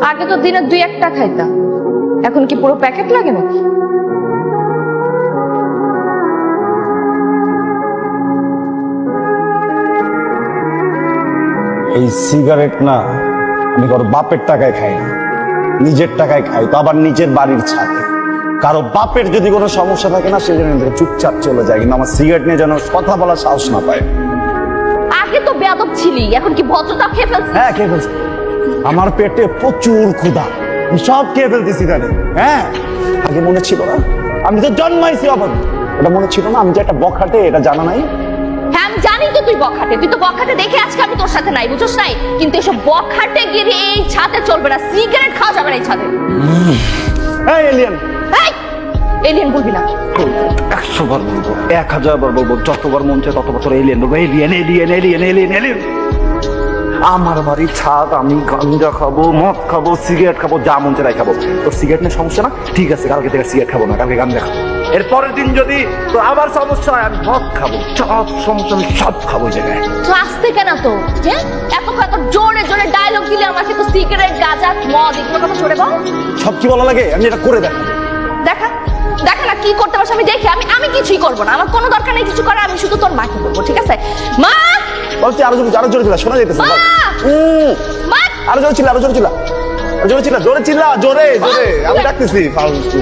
আগে তো দিনে 2-1টা খাইতাম, এখন কি পুরো প্যাকেট লাগে নাকি? এই সিগারেট না আমি কারো বাপের টাকায় খাই না, নিজের টাকায় খাই, তো আবার নিজের বাড়ির ছাদে। কারো বাপের যদি কোনো সমস্যা থাকে না, সেজন্য চুপচাপ চলে যায়, কিন্তু আমার সিগারেট নিয়ে যেন কথা বলার সাহস না পায়। আগে তো বেয়াদব ছিলি, এখন কি ভদ্রতা খেয়ে ফেলছিস? হ্যাঁ, খেয়ে ফেলছি। আমার পেটে প্রচুর ক্ষুধা, আমি সব খেয়ে ফেলতেছি জানি। হ্যাঁ, আগে মনে ছিল না, আমি তো জন্মাইছি অবাধ, এটা মনে ছিল না আমি যে একটা বখাটে, এটা জানা নাই। হ্যাঁ আমি জানি তো তুই বখাটে, তুই তো বখাটে দেখে আজকে আমি তোর সাথে নাই, বুঝছস নাই? কিন্তু এসব বখাটে গিরি এই ছাদে চলবে না, সিগারেট খাওয়া যাবে না এই ছাদে। এই এলিয়েন, এই এলিয়েন বলবি না। 100 বার বলবো, 1000 বার বলবো, যতবার মন চায় ততবার তোর এলিয়েন বলবো। Alien alien alien alien alien. আমার বাড়ির ছাদ, আমি গাঞ্জা খাবো, মদ খাবো, সিগারেট খাবো, যা মন চায় তাই খাবো। তোর সিগারেট নিয়ে সমস্যা না, ঠিক আছে, কালকে থেকে সিগারেট খাবো না, কালকে গাঞ্জা খাবো। এর পরের দিন যদি তোর আবার সমস্যা হয়, আমি মদ খাবো, সব সমস্যা আমি সব খাবো এই জায়গায়। তো আসতে কেন তো? হ্যাঁ এত জোরে জোরে ডায়লগ দিলে আমাকে তো সিগারেট গাঁজা মদ এগুলো কথা জোরে বল। সব কি বলা লাগে, আমি এটা করে দেখাবো। দেখা দেখা না কি করতে পারছ, আমি দেখি। আমি কিছুই করবো না, আমার কোনো দরকার নেই কিছু করার, আমি শুধু তোর মাকে বলবো, ঠিক আছে? মা বলছি আরো জোরে, আরো জোরে চিল্লা, শোনা যাইতেছে। মা! মা আরো জোরে চিল্লা, আরো জোরে চিল্লা, আরো জোরে চিল্লা, জোরে চিল্লা, জোরে জোরে, আমি ডাকতেছি ফালতু।